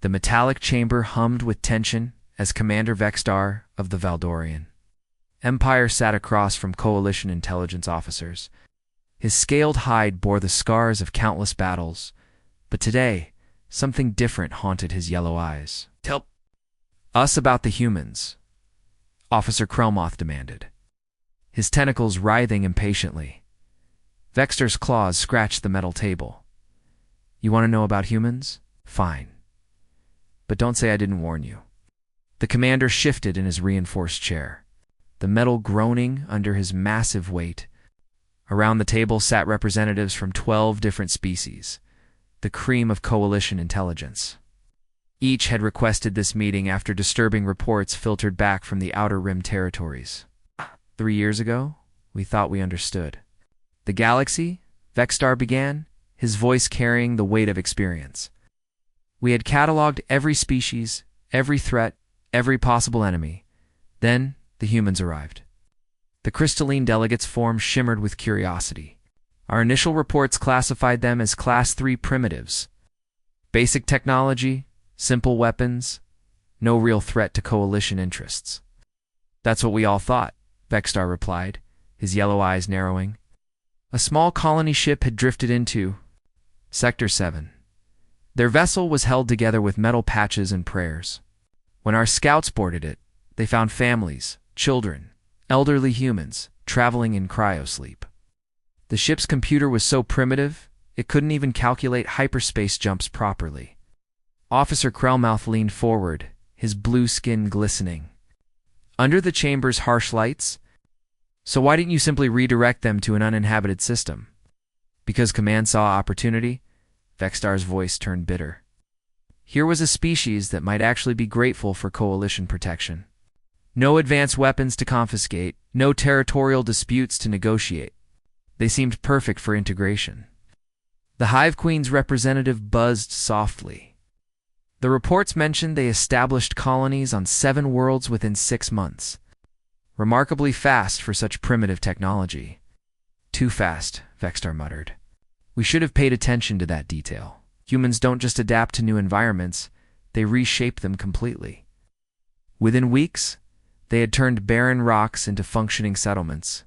The metallic chamber hummed with tension as Commander Vextar of the Valdorian Empire sat across from Coalition intelligence officers. His scaled hide bore the scars of countless battles, but today, something different haunted his yellow eyes. "Tell us about the humans," Officer Krelmoth demanded, his tentacles writhing impatiently. Vextar's claws scratched the metal table. "You want to know about humans? Fine. But don't say I didn't warn you." The commander shifted in his reinforced chair, the metal groaning under his massive weight. Around the table sat representatives from 12 different species, the cream of Coalition intelligence. Each had requested this meeting after disturbing reports filtered back from the Outer Rim territories. 3 years ago, we thought we understood. The galaxy, Vextar began, his voice carrying the weight of experience. We had cataloged every species, every threat, every possible enemy. Then, the humans arrived. The crystalline delegates' form shimmered with curiosity. Our initial reports classified them as Class 3 primitives. Basic technology, simple weapons, no real threat to Coalition interests. "That's what we all thought," Vextar replied, his yellow eyes narrowing. A small colony ship had drifted into Sector 7. Their vessel was held together with metal patches and prayers. When our scouts boarded it, they found families, children, elderly humans, traveling in cryosleep. The ship's computer was so primitive, it couldn't even calculate hyperspace jumps properly. Officer Krelmouth leaned forward, his blue skin glistening. "Under the chamber's harsh lights? So why didn't you simply redirect them to an uninhabited system?" "Because Command saw opportunity?" Vextar's voice turned bitter. Here was a species that might actually be grateful for Coalition protection. No advanced weapons to confiscate, no territorial disputes to negotiate. They seemed perfect for integration. The Hive Queen's representative buzzed softly. The reports mentioned they established colonies on 7 worlds within 6 months. Remarkably fast for such primitive technology. "Too fast," Vextar muttered. "We should have paid attention to that detail. Humans don't just adapt to new environments, they reshape them completely." Within weeks, they had turned barren rocks into functioning settlements.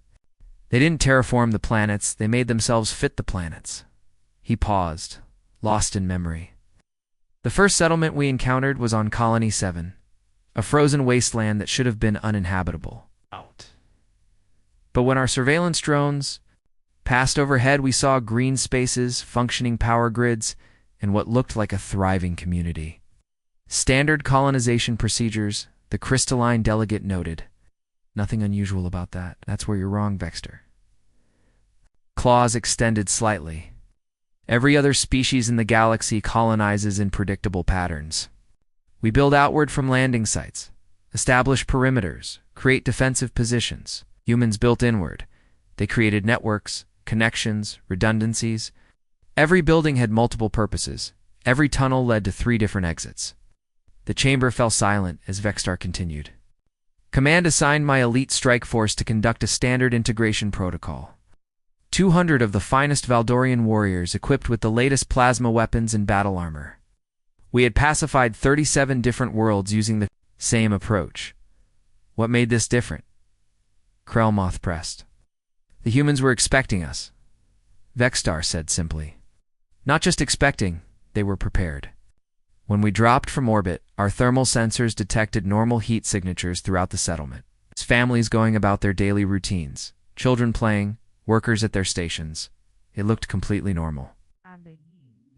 They didn't terraform the planets, they made themselves fit the planets. He paused, lost in memory. "The first settlement we encountered was on Colony 7, a frozen wasteland that should have been uninhabitable. But when our surveillance drones passed overhead, we saw green spaces, functioning power grids, and what looked like a thriving community. Standard colonization procedures," the crystalline delegate noted. "Nothing unusual about that. That's where you're wrong, Vextar." Claws extended slightly. "Every other species in the galaxy colonizes in predictable patterns. We build outward from landing sites, establish perimeters, create defensive positions. Humans built inward. They created networks, connections, redundancies. Every building had multiple purposes. Every tunnel led to 3 different exits." The chamber fell silent as Vextar continued. "Command assigned my elite strike force to conduct a standard integration protocol. 200 of the finest Valdorian warriors equipped with the latest plasma weapons and battle armor. We had pacified 37 different worlds using the same approach. What made this different?" Krelmoth pressed. "The humans were expecting us," Vextar said simply. "Not just expecting, they were prepared. When we dropped from orbit, our thermal sensors detected normal heat signatures throughout the settlement. Families going about their daily routines, children playing, workers at their stations. It looked completely normal."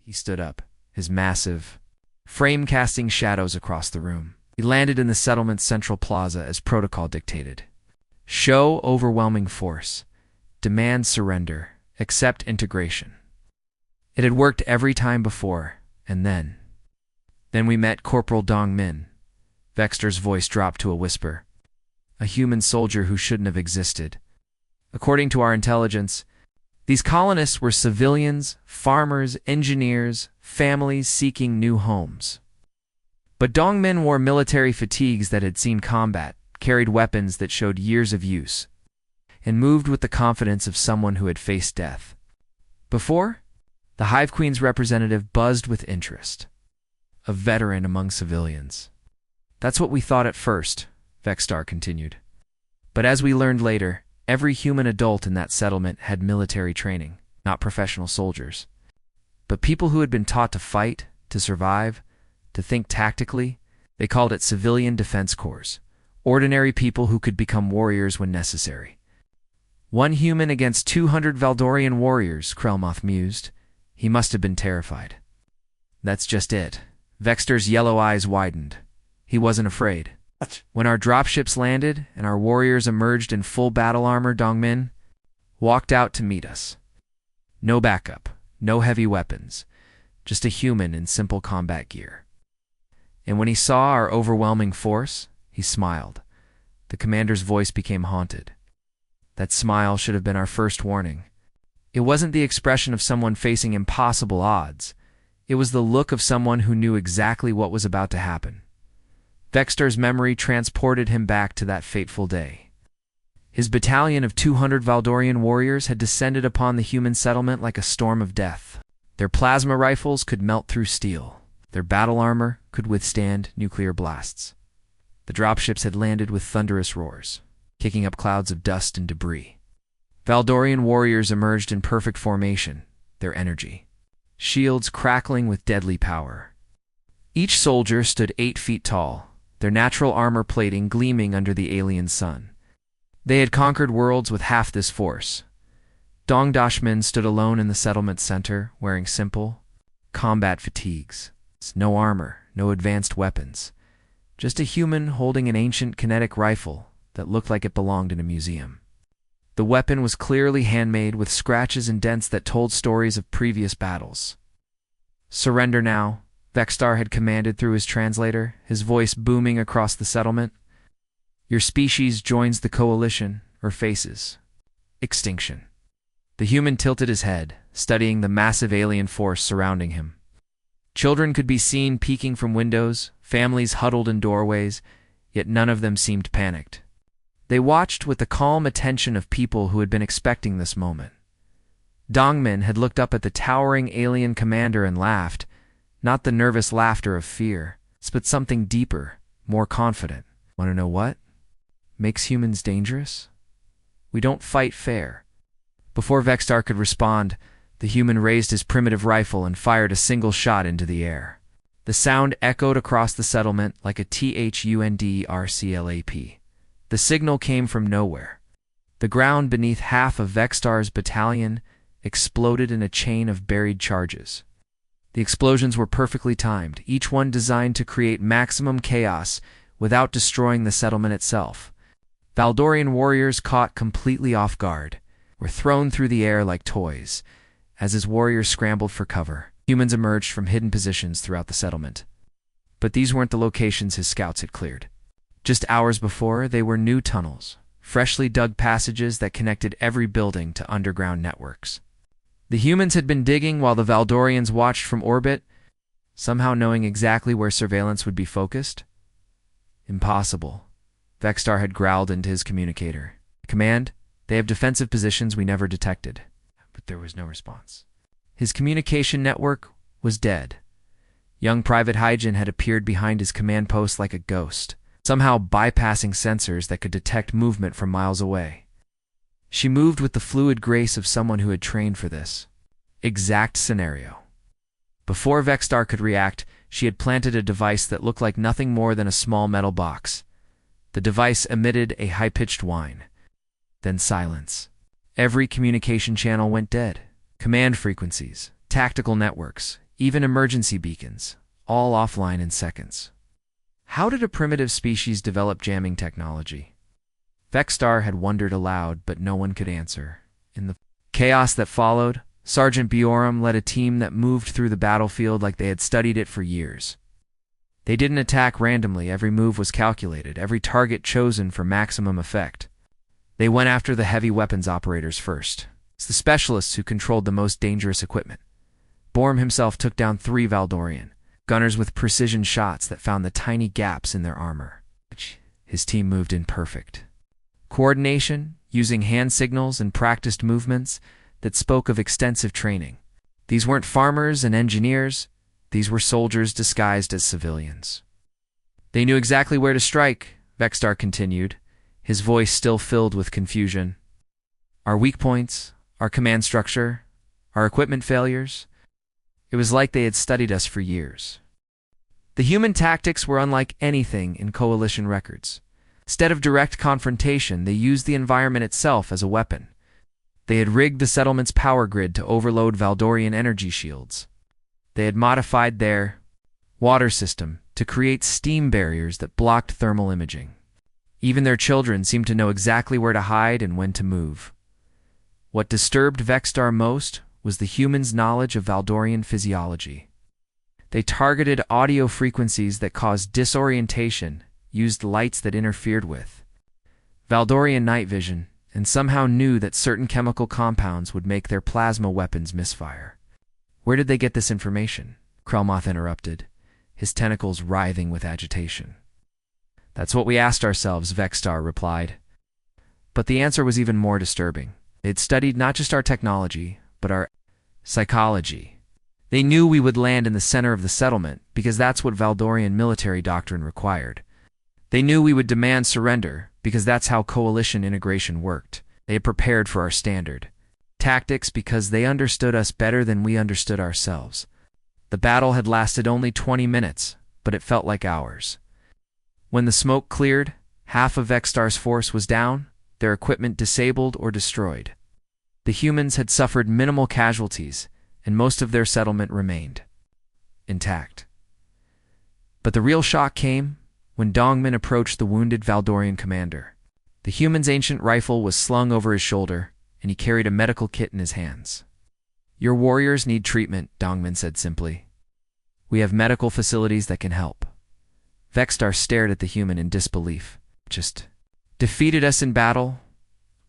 He stood up, his massive frame casting shadows across the room. He landed in the settlement's central plaza as protocol dictated. "Show overwhelming force. Demand surrender. Accept integration." It had worked every time before, and then we met Corporal Dong Min. Vextar's voice dropped to a whisper. "A human soldier who shouldn't have existed. According to our intelligence, these colonists were civilians, farmers, engineers, families seeking new homes. But Dong Min wore military fatigues that had seen combat, carried weapons that showed years of use, and moved with the confidence of someone who had faced death. Before, the Hive Queen's representative buzzed with interest. a veteran among civilians. That's what we thought at first, Vexstar continued. But as we learned later, every human adult in that settlement had military training, not professional soldiers. But people who had been taught to fight, to survive, to think tactically. They called it civilian defense corps, ordinary people who could become warriors when necessary. One human against 200 Valdorian warriors, Krelmoth mused. He must have been terrified. That's just it. Vexter's yellow eyes widened. He wasn't afraid. When our dropships landed and our warriors emerged in full battle armor, Dongmin walked out to meet us. No backup, no heavy weapons, just a human in simple combat gear. And when he saw our overwhelming force, he smiled. The commander's voice became haunted. That smile should have been our first warning. It wasn't the expression of someone facing impossible odds. It was the look of someone who knew exactly what was about to happen. Vexter's memory transported him back to that fateful day. His battalion of 200 Valdorian warriors had descended upon the human settlement like a storm of death. Their plasma rifles could melt through steel. Their battle armor could withstand nuclear blasts. The dropships had landed with thunderous roars, kicking up clouds of dust and debris. Valdorian warriors emerged in perfect formation, their energy, shields crackling with deadly power. Each soldier stood 8 feet tall, their natural armor plating gleaming under the alien sun. They had conquered worlds with half this force. Dong Dashmin stood alone in the settlement center, wearing simple combat fatigues. No armor, no advanced weapons. Just a human holding an ancient kinetic rifle that looked like it belonged in a museum. The weapon was clearly handmade with scratches and dents that told stories of previous battles. "Surrender now," Vexstar had commanded through his translator, his voice booming across the settlement. "Your species joins the coalition, or faces extinction." The human tilted his head, studying the massive alien force surrounding him. Children could be seen peeking from windows, families huddled in doorways, yet none of them seemed panicked. They watched with the calm attention of people who had been expecting this moment. Dongmin had looked up at the towering alien commander and laughed, not the nervous laughter of fear, but something deeper, more confident. Want to know what makes humans dangerous? We don't fight fair. Before Vexstar could respond, the human raised his primitive rifle and fired a single shot into the air. The sound echoed across the settlement like a THUNDRCLAP. The signal came from nowhere. The ground beneath half of Vexstar's battalion exploded in a chain of buried charges. The explosions were perfectly timed, each one designed to create maximum chaos without destroying the settlement itself. Valdorian warriors, caught completely off guard, were thrown through the air like toys. As his warriors scrambled for cover, humans emerged from hidden positions throughout the settlement. But these weren't the locations his scouts had cleared. Just hours before, they were new tunnels, freshly dug passages that connected every building to underground networks. The humans had been digging while the Valdorians watched from orbit, somehow knowing exactly where surveillance would be focused. Impossible. Vexstar had growled into his communicator. "Command, they have defensive positions we never detected." But there was no response. His communication network was dead. Young Private Hygen had appeared behind his command post like a ghost, somehow bypassing sensors that could detect movement from miles away. She moved with the fluid grace of someone who had trained for this exact scenario. Before Vexstar could react, she had planted a device that looked like nothing more than a small metal box. The device emitted a high-pitched whine. Then silence. Every communication channel went dead. Command frequencies, tactical networks, even emergency beacons, all offline in seconds. How did a primitive species develop jamming technology? Vexstar had wondered aloud, but no one could answer. In the chaos that followed, Sergeant Biorum led a team that moved through the battlefield like they had studied it for years. They didn't attack randomly. Every move was calculated, every target chosen for maximum effect. They went after the heavy weapons operators first. It's the specialists who controlled the most dangerous equipment. Borm himself took down 3 Valdorian, gunners with precision shots that found the tiny gaps in their armor. His team moved in perfect coordination, using hand signals and practiced movements that spoke of extensive training. These weren't farmers and engineers. These were soldiers disguised as civilians. They knew exactly where to strike, Vexstar continued, his voice still filled with confusion. Our weak points, our command structure, our equipment failures. It was like they had studied us for years. The human tactics were unlike anything in Coalition records. Instead of direct confrontation, they used the environment itself as a weapon. They had rigged the settlement's power grid to overload Valdorian energy shields. They had modified their water system to create steam barriers that blocked thermal imaging. Even their children seemed to know exactly where to hide and when to move. What disturbed Vexstar most was the humans' knowledge of Valdorian physiology. They targeted audio frequencies that caused disorientation, used lights that interfered with Valdorian night vision, and somehow knew that certain chemical compounds would make their plasma weapons misfire. Where did they get this information? Krelmoth interrupted, his tentacles writhing with agitation. That's what we asked ourselves, Vexstar replied. But the answer was even more disturbing. They had studied not just our technology, but our psychology. They knew we would land in the center of the settlement because that's what Valdorian military doctrine required. They knew we would demand surrender because that's how coalition integration worked. They had prepared for our standard tactics because they understood us better than we understood ourselves. The battle had lasted only 20 minutes, but it felt like hours. When the smoke cleared, half of Vexstar's force was down, their equipment disabled or destroyed. The humans had suffered minimal casualties, and most of their settlement remained intact. But the real shock came when Dongmin approached the wounded Valdorian commander. The human's ancient rifle was slung over his shoulder, and he carried a medical kit in his hands. Your warriors need treatment, Dongmin said simply. We have medical facilities that can help. Vexstar stared at the human in disbelief. Just defeated us in battle?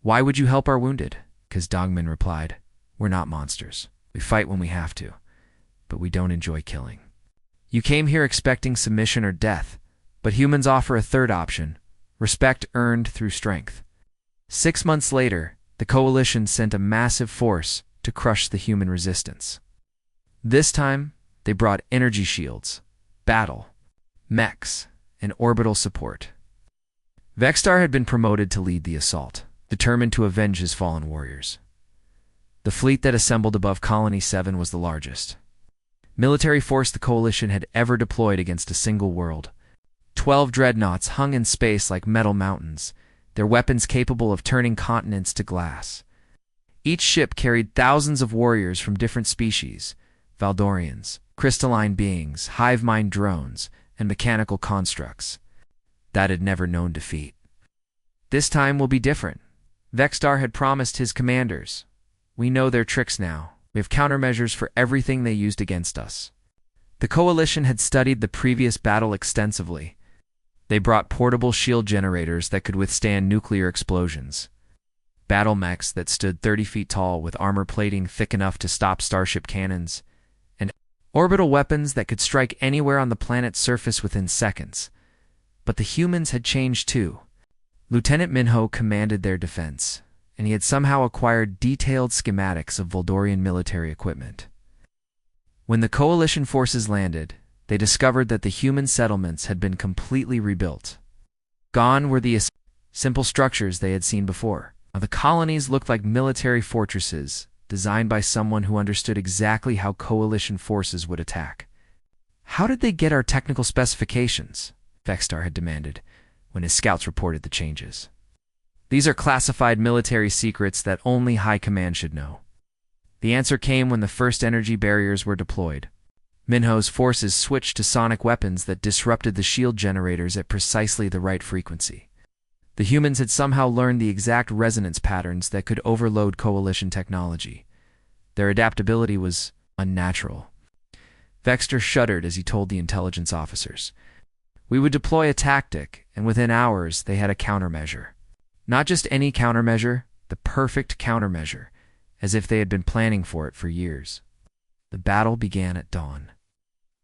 Why would you help our wounded? Because Dongmin replied, we're not monsters. We fight when we have to, but we don't enjoy killing. You came here expecting submission or death, but humans offer a third option, respect earned through strength. 6 months later, the Coalition sent a massive force to crush the human resistance. This time, they brought energy shields, battle, mechs, and orbital support. Vexstar had been promoted to lead the assault, determined to avenge his fallen warriors. The fleet that assembled above Colony 7 was the largest military force the Coalition had ever deployed against a single world. 12 dreadnoughts hung in space like metal mountains, their weapons capable of turning continents to glass. Each ship carried thousands of warriors from different species, Valdorians, crystalline beings, hive mind drones, and mechanical constructs that had never known defeat. This time will be different. Vexstar had promised his commanders. We know their tricks now. We have countermeasures for everything they used against us. The Coalition had studied the previous battle extensively. They brought portable shield generators that could withstand nuclear explosions, battle mechs that stood 30 feet tall with armor plating thick enough to stop starship cannons, and orbital weapons that could strike anywhere on the planet's surface within seconds. But the humans had changed too. Lieutenant Minho commanded their defense, and he had somehow acquired detailed schematics of Valdorian military equipment. When the Coalition forces landed, they discovered that the human settlements had been completely rebuilt. Gone were the simple structures they had seen before. The colonies looked like military fortresses, designed by someone who understood exactly how Coalition forces would attack. How did they get our technical specifications? Vexstar had demanded, when his scouts reported the changes. These are classified military secrets that only High Command should know. The answer came when the first energy barriers were deployed. Minho's forces switched to sonic weapons that disrupted the shield generators at precisely the right frequency. The humans had somehow learned the exact resonance patterns that could overload Coalition technology. Their adaptability was unnatural. Vexstar shuddered as he told the intelligence officers. We would deploy a tactic, and within hours they had a countermeasure. Not just any countermeasure, the perfect countermeasure, as if they had been planning for it for years. The battle began at dawn.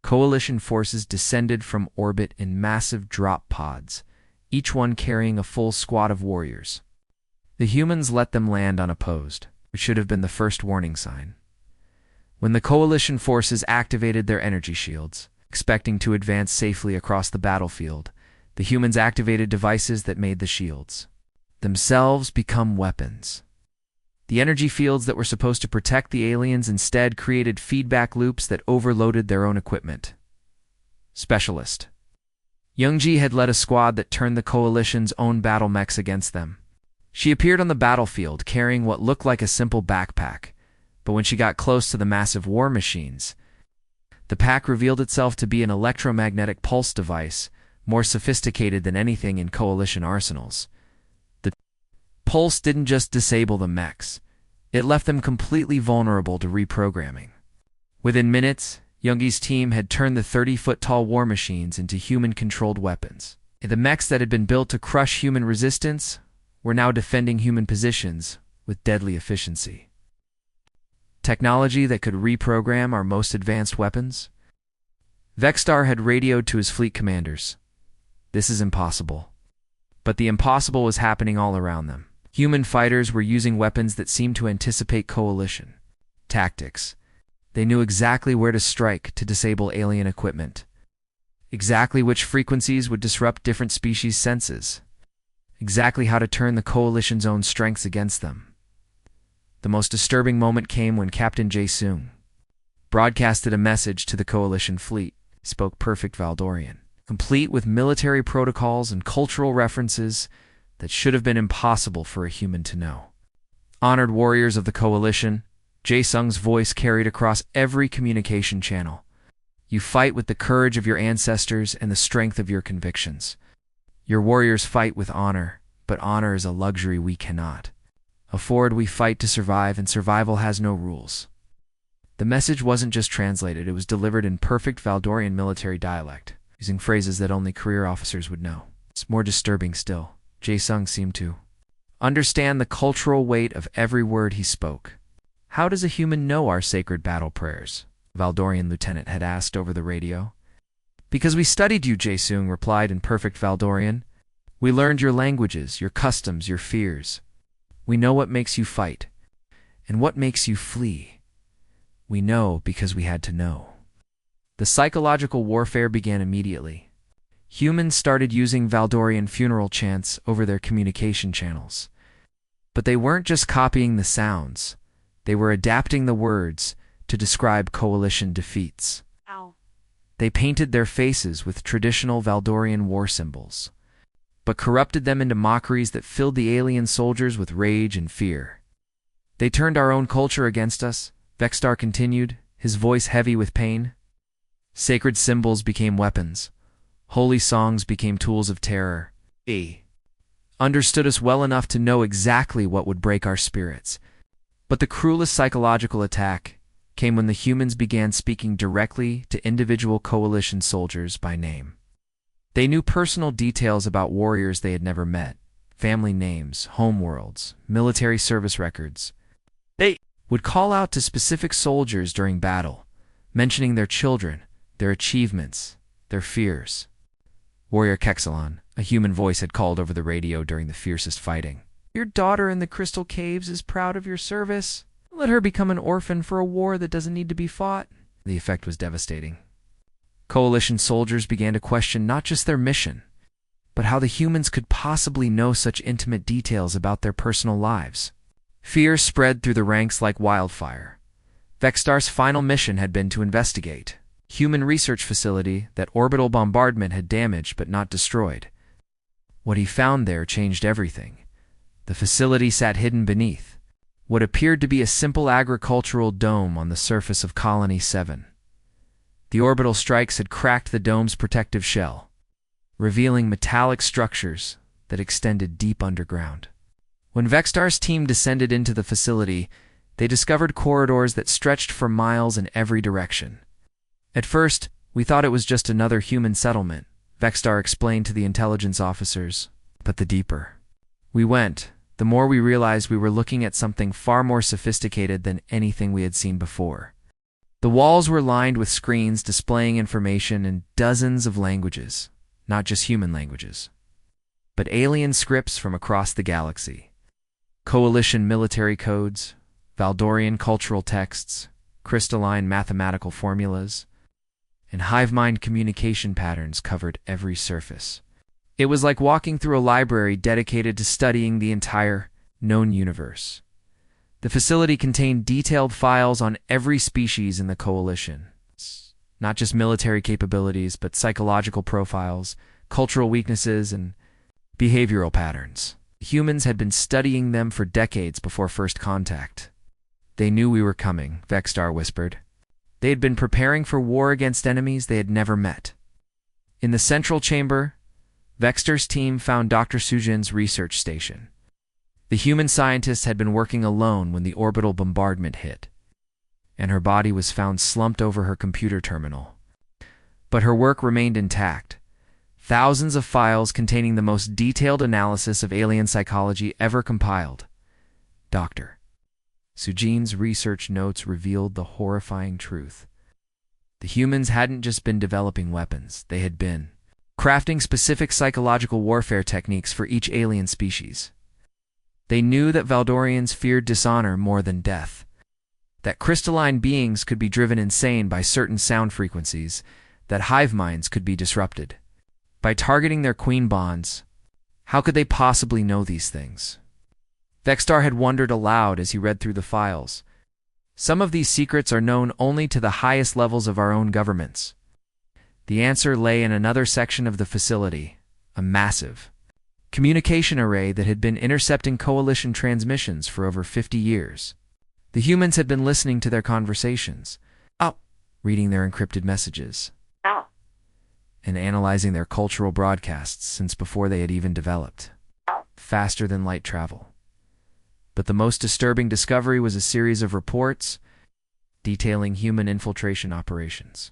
Coalition forces descended from orbit in massive drop pods, each one carrying a full squad of warriors. The humans let them land unopposed, which should have been the first warning sign. when the Coalition forces activated their energy shields, expecting to advance safely across the battlefield, the humans activated devices that made the shields themselves become weapons. The energy fields that were supposed to protect the aliens instead created feedback loops that overloaded their own equipment. Specialist. Youngji had led a squad that turned the Coalition's own battle mechs against them. She appeared on the battlefield carrying what looked like a simple backpack, but when she got close to the massive war machines, the pack revealed itself to be an electromagnetic pulse device, more sophisticated than anything in Coalition arsenals. The pulse didn't just disable the mechs, it left them completely vulnerable to reprogramming. Within minutes, Youngi's team had turned the 30-foot-tall war machines into human-controlled weapons. The mechs that had been built to crush human resistance were now defending human positions with deadly efficiency. Technology that could reprogram our most advanced weapons? Vexstar had radioed to his fleet commanders. This is impossible. But the impossible was happening all around them. Human fighters were using weapons that seemed to anticipate Coalition tactics. They knew exactly where to strike to disable alien equipment, exactly which frequencies would disrupt different species' senses, exactly how to turn the Coalition's own strengths against them. The most disturbing moment came when Captain Jae-sung broadcasted a message to the Coalition fleet. He spoke perfect Valdorian, complete with military protocols and cultural references that should have been impossible for a human to know. Honored warriors of the Coalition, Jae-sung's voice carried across every communication channel. You fight with the courage of your ancestors and the strength of your convictions. Your warriors fight with honor, but honor is a luxury we cannot afford. We fight to survive, and survival has no rules. The message wasn't just translated, it was delivered in perfect Valdorian military dialect, using phrases that only career officers would know. It's more disturbing still. Jae-sung seemed to understand the cultural weight of every word he spoke. How does a human know our sacred battle prayers? Valdorian lieutenant had asked over the radio. Because we studied you, Jae-sung replied in perfect Valdorian. We learned your languages, your customs, your fears. We know what makes you fight, and what makes you flee. We know because we had to know. The psychological warfare began immediately. Humans started using Valdorian funeral chants over their communication channels. But they weren't just copying the sounds. They were adapting the words to describe Coalition defeats. Ow. They painted their faces with traditional Valdorian war symbols, but corrupted them into mockeries that filled the alien soldiers with rage and fear. They turned our own culture against us, Vexstar continued, his voice heavy with pain. Sacred symbols became weapons. Holy songs became tools of terror. They understood us well enough to know exactly what would break our spirits. But the cruelest psychological attack came when the humans began speaking directly to individual Coalition soldiers by name. They knew personal details about warriors they had never met, family names, homeworlds, military service records. They would call out to specific soldiers during battle, mentioning their children, their achievements, their fears. Warrior Kexalon, a human voice had called over the radio during the fiercest fighting. Your daughter in the Crystal Caves is proud of your service. Let her become an orphan for a war that doesn't need to be fought. The effect was devastating. Coalition soldiers began to question not just their mission, but how the humans could possibly know such intimate details about their personal lives. Fear spread through the ranks like wildfire. Vexstar's final mission had been to investigate a human research facility that orbital bombardment had damaged but not destroyed. What he found there changed everything. The facility sat hidden beneath what appeared to be a simple agricultural dome on the surface of Colony 7. The orbital strikes had cracked the dome's protective shell, revealing metallic structures that extended deep underground. When Vexstar's team descended into the facility, they discovered corridors that stretched for miles in every direction. At first, we thought it was just another human settlement, Vexstar explained to the intelligence officers. But the deeper we went, the more we realized we were looking at something far more sophisticated than anything we had seen before. The walls were lined with screens displaying information in dozens of languages, not just human languages, but alien scripts from across the galaxy. Coalition military codes, Valdorian cultural texts, crystalline mathematical formulas, and hive-mind communication patterns covered every surface. It was like walking through a library dedicated to studying the entire known universe. The facility contained detailed files on every species in the Coalition. Not just military capabilities, but psychological profiles, cultural weaknesses, and behavioral patterns. Humans had been studying them for decades before first contact. They knew we were coming, Vexstar whispered. They had been preparing for war against enemies they had never met. In the central chamber, Vexstar's team found Dr. Sujin's research station. The human scientist had been working alone when the orbital bombardment hit, and her body was found slumped over her computer terminal. But her work remained intact. Thousands of files containing the most detailed analysis of alien psychology ever compiled. Dr. Sujin's research notes revealed the horrifying truth. The humans hadn't just been developing weapons, they had been crafting specific psychological warfare techniques for each alien species. They knew that Valdorians feared dishonor more than death, that crystalline beings could be driven insane by certain sound frequencies, that hive minds could be disrupted. By targeting their queen bonds, how could they possibly know these things? Vexstar had wondered aloud as he read through the files. Some of these secrets are known only to the highest levels of our own governments. The answer lay in another section of the facility, a massive communication array that had been intercepting Coalition transmissions for over 50 years. The humans had been listening to their conversations, reading their encrypted messages, and analyzing their cultural broadcasts since before they had even developed. Faster than light travel. But the most disturbing discovery was a series of reports detailing human infiltration operations.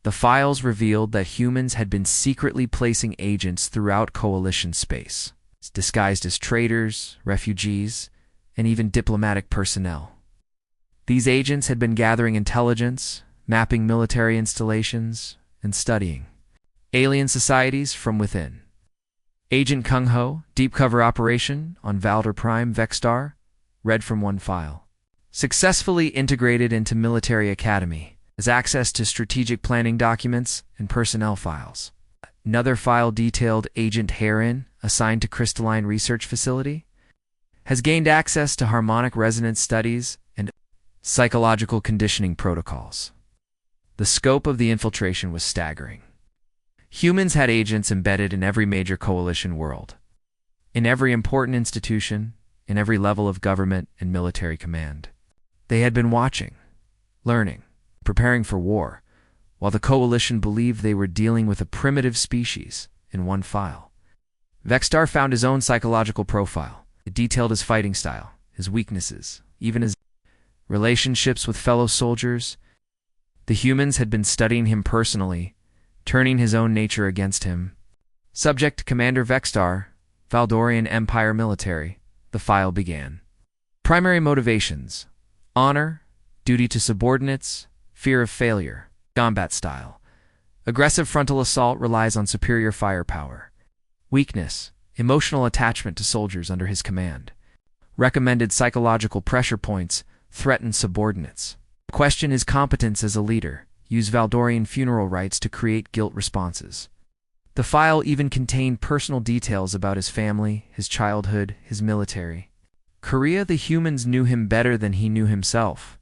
The files revealed that humans had been secretly placing agents throughout Coalition space, disguised as traders, refugees, and even diplomatic personnel. These agents had been gathering intelligence, mapping military installations, and studying alien societies from within. Agent Kung Ho, Deep Cover Operation on Valder Prime Vexstar, read from one file. Successfully integrated into Military Academy, has access to strategic planning documents and personnel files. Another file detailed Agent Heron, assigned to Crystalline Research Facility, has gained access to harmonic resonance studies and psychological conditioning protocols. The scope of the infiltration was staggering. Humans had agents embedded in every major Coalition world, in every important institution, in every level of government and military command. They had been watching, learning, preparing for war, while the Coalition believed they were dealing with a primitive species in one file. Vexstar found his own psychological profile. It detailed his fighting style, his weaknesses, even his relationships with fellow soldiers. The humans had been studying him personally, turning his own nature against him. Subject Commander Vexstar, Valdorian Empire Military, the file began. Primary motivations: honor, duty to subordinates, fear of failure, combat style. Aggressive frontal assault relies on superior firepower. Weakness: emotional attachment to soldiers under his command. Recommended psychological pressure points: threaten subordinates. Question his competence as a leader. Use Valdorian funeral rites to create guilt responses. The file even contained personal details about his family, his childhood, his military. Korea, the humans knew him better than he knew himself.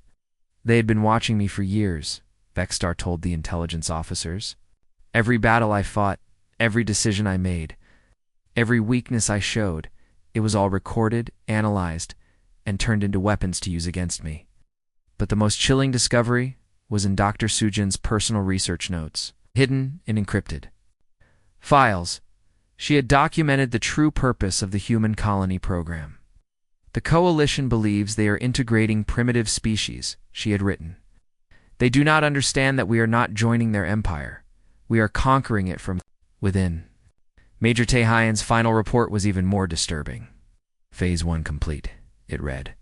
They had been watching me for years, Vexstar told the intelligence officers. Every battle I fought, every decision I made, every weakness I showed, it was all recorded, analyzed, and turned into weapons to use against me. But the most chilling discovery was in Dr. Sujin's personal research notes, hidden and encrypted. Files. She had documented the true purpose of the human colony program. The Coalition believes they are integrating primitive species, she had written. They do not understand that we are not joining their empire. We are conquering it from within. Major Taehyun's final report was even more disturbing. Phase 1 complete, it read.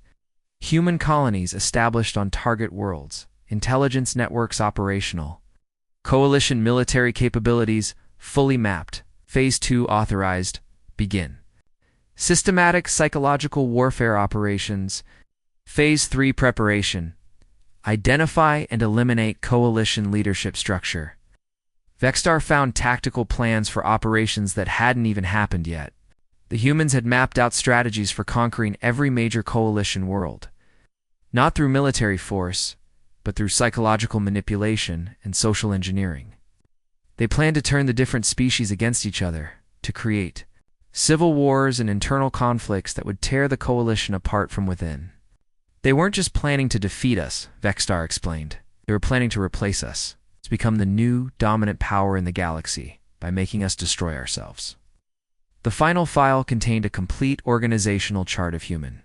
Human colonies established on target worlds. Intelligence networks operational. Coalition military capabilities fully mapped. Phase 2 authorized. Begin. Systematic psychological warfare operations. Phase 3 preparation. Identify and eliminate coalition leadership structure. Vexstar found tactical plans for operations that hadn't even happened yet. The humans had mapped out strategies for conquering every major coalition world. Not through military force, but through psychological manipulation and social engineering. They planned to turn the different species against each other, to create civil wars and internal conflicts that would tear the coalition apart from within. They weren't just planning to defeat us, Vexstar explained. They were planning to replace us, to become the new, dominant power in the galaxy, by making us destroy ourselves. The final file contained a complete organizational chart of human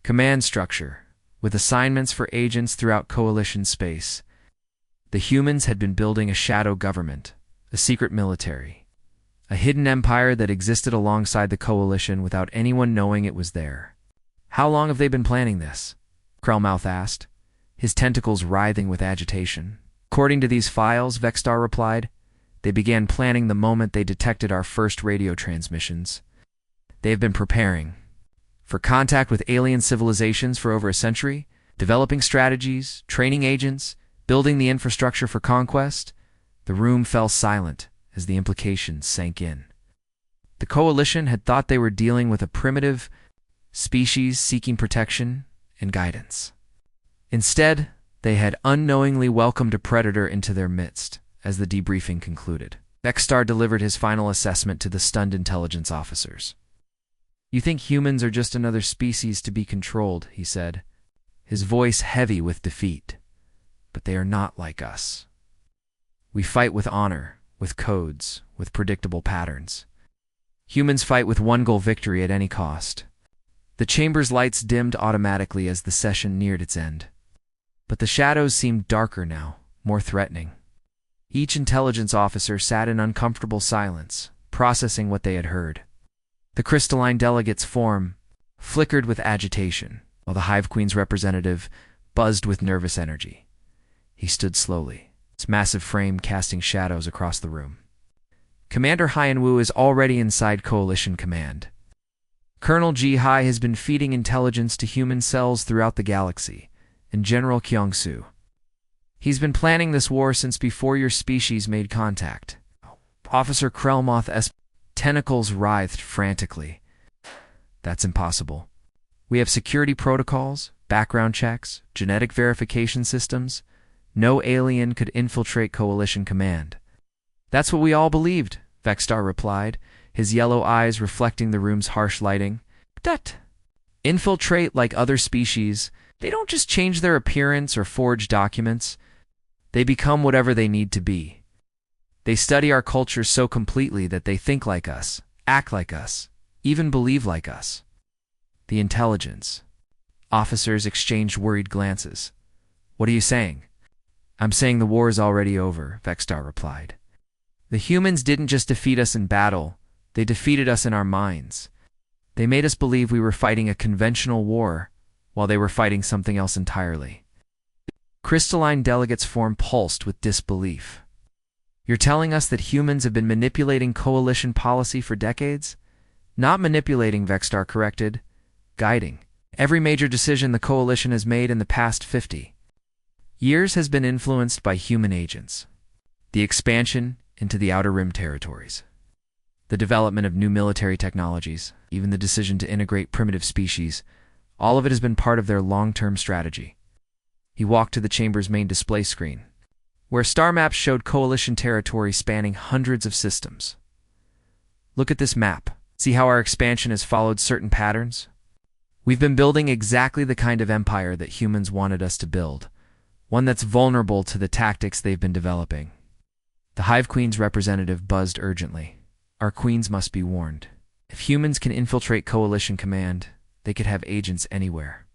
command structure, with assignments for agents throughout coalition space. The humans had been building a shadow government, a secret military, a hidden empire that existed alongside the coalition without anyone knowing it was there. How long have they been planning this? Krellmouth asked, his tentacles writhing with agitation. According to these files, Vexstar replied, they began planning the moment they detected our first radio transmissions. They have been preparing for contact with alien civilizations for over a century, developing strategies, training agents, building the infrastructure for conquest. The room fell silent as the implications sank in. The coalition had thought they were dealing with a primitive species seeking protection and guidance. Instead, they had unknowingly welcomed a predator into their midst. As the debriefing concluded, Vexstar delivered his final assessment to the stunned intelligence officers. You think humans are just another species to be controlled, he said, his voice heavy with defeat. But they are not like us. We fight with honor, with codes, with predictable patterns. Humans fight with one goal: victory at any cost. The chamber's lights dimmed automatically as the session neared its end. But the shadows seemed darker now, more threatening. Each intelligence officer sat in uncomfortable silence, processing what they had heard. The crystalline delegate's form flickered with agitation, while the Hive Queen's representative buzzed with nervous energy. He stood slowly, his massive frame casting shadows across the room. Commander Hyanwu is already inside Coalition Command. Colonel Ji Hai has been feeding intelligence to human cells throughout the galaxy, and General Kyongsu. He's been planning this war since before your species made contact. Officer Krellmoth's tentacles writhed frantically. That's impossible. We have security protocols, background checks, genetic verification systems. No alien could infiltrate Coalition Command. That's what we all believed, Vexstar replied, his yellow eyes reflecting the room's harsh lighting. But infiltrate like other species. They don't just change their appearance or forge documents. They become whatever they need to be. They study our culture so completely that they think like us, act like us, even believe like us. The intelligence. Officers exchanged worried glances. What are you saying? I'm saying the war is already over, Vexstar replied. The humans didn't just defeat us in battle, they defeated us in our minds. They made us believe we were fighting a conventional war, while they were fighting something else entirely. Crystalline delegate's form pulsed with disbelief. You're telling us that humans have been manipulating coalition policy for decades? Not manipulating, Vexstar corrected. Guiding. Every major decision the coalition has made in the past 50 years has been influenced by human agents. The expansion into the Outer Rim territories. The development of new military technologies, even the decision to integrate primitive species, all of it has been part of their long-term strategy. He walked to the chamber's main display screen, where star maps showed coalition territory spanning hundreds of systems. Look at this map. See how our expansion has followed certain patterns? We've been building exactly the kind of empire that humans wanted us to build, one that's vulnerable to the tactics they've been developing. The Hive Queen's representative buzzed urgently. Our queens must be warned. If humans can infiltrate Coalition Command, they could have agents anywhere.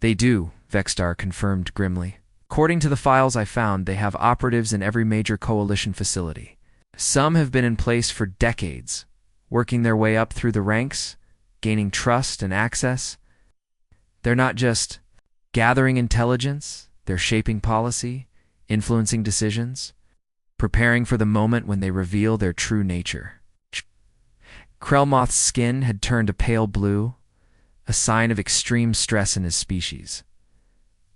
They do, Vexstar confirmed grimly. According to the files I found, they have operatives in every major coalition facility. Some have been in place for decades, working their way up through the ranks, gaining trust and access. They're not just gathering intelligence, they're shaping policy, influencing decisions, preparing for the moment when they reveal their true nature. Krellmoth's skin had turned a pale blue, a sign of extreme stress in his species.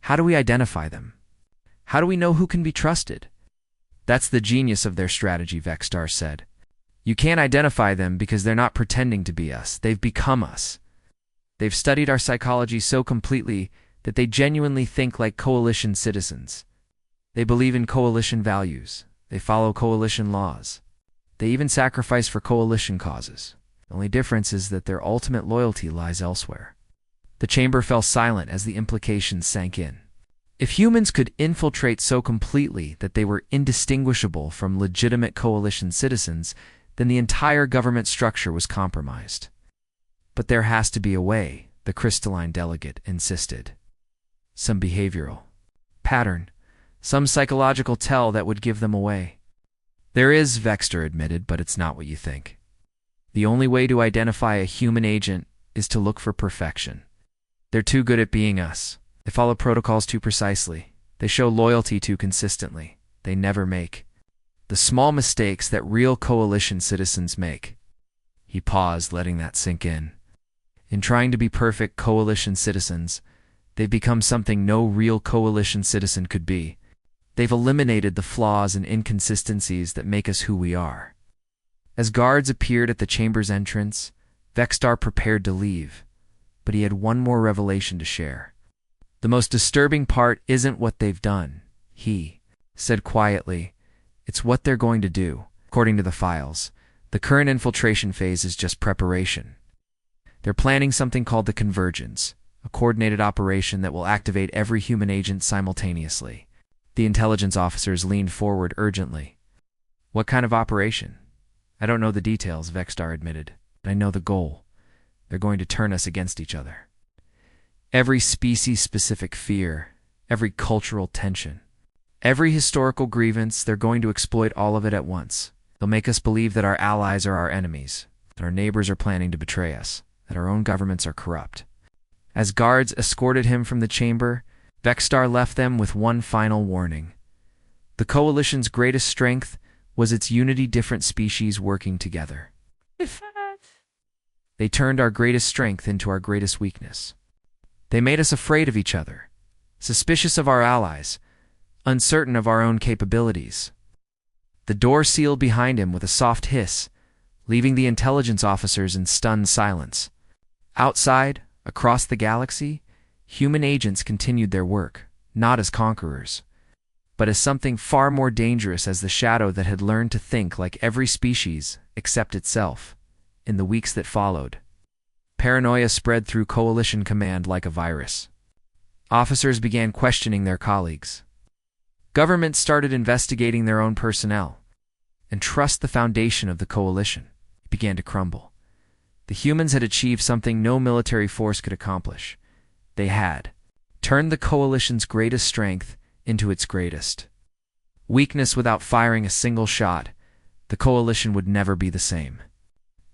How do we identify them? How do we know who can be trusted? That's the genius of their strategy, Vexstar said. You can't identify them because they're not pretending to be us. They've become us. They've studied our psychology so completely that they genuinely think like coalition citizens. They believe in coalition values. They follow coalition laws. They even sacrifice for coalition causes. The only difference is that their ultimate loyalty lies elsewhere. The chamber fell silent as the implications sank in. If humans could infiltrate so completely that they were indistinguishable from legitimate coalition citizens, then the entire government structure was compromised. But there has to be a way, the crystalline delegate insisted. Some behavioral pattern, some psychological tell that would give them away. There is, Vexter admitted, but it's not what you think. The only way to identify a human agent is to look for perfection. They're too good at being us. They follow protocols too precisely. They show loyalty too consistently. They never make the small mistakes that real coalition citizens make. He paused, letting that sink in. In trying to be perfect coalition citizens, they've become something no real coalition citizen could be. They've eliminated the flaws and inconsistencies that make us who we are. As guards appeared at the chamber's entrance, Vexstar prepared to leave, but he had one more revelation to share. The most disturbing part isn't what they've done, he said quietly. It's what they're going to do. According to the files, the current infiltration phase is just preparation. They're planning something called the Convergence, a coordinated operation that will activate every human agent simultaneously. The intelligence officers leaned forward urgently. What kind of operation? I don't know the details, Vexstar admitted, but I know the goal. They're going to turn us against each other. Every species-specific fear, every cultural tension, every historical grievance, they're going to exploit all of it at once. They'll make us believe that our allies are our enemies, that our neighbors are planning to betray us, that our own governments are corrupt. As guards escorted him from the chamber, Vexstar left them with one final warning. The Coalition's greatest strength was its unity, different species working together. They turned our greatest strength into our greatest weakness. They made us afraid of each other, suspicious of our allies, uncertain of our own capabilities. The door sealed behind him with a soft hiss, leaving the intelligence officers in stunned silence. Outside, across the galaxy, human agents continued their work, not as conquerors, but as something far more dangerous, as the shadow that had learned to think like every species except itself. In the weeks that followed, paranoia spread through Coalition Command like a virus. Officers began questioning their colleagues. Governments started investigating their own personnel, and trust, the foundation of the Coalition, began to crumble. The humans had achieved something no military force could accomplish. They had turned the Coalition's greatest strength into its greatest weakness. Without firing a single shot, the Coalition would never be the same.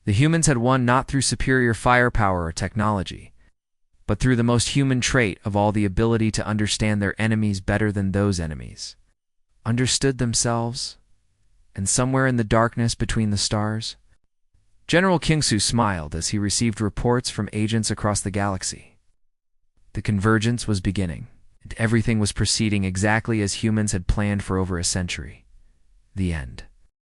The humans had won not through superior firepower or technology, but through the most human trait of all, the ability to understand their enemies better than those enemies understood themselves. And somewhere in the darkness between the stars, General Kingsu smiled as he received reports from agents across the galaxy. The convergence was beginning, and everything was proceeding exactly as humans had planned for over a century. The end.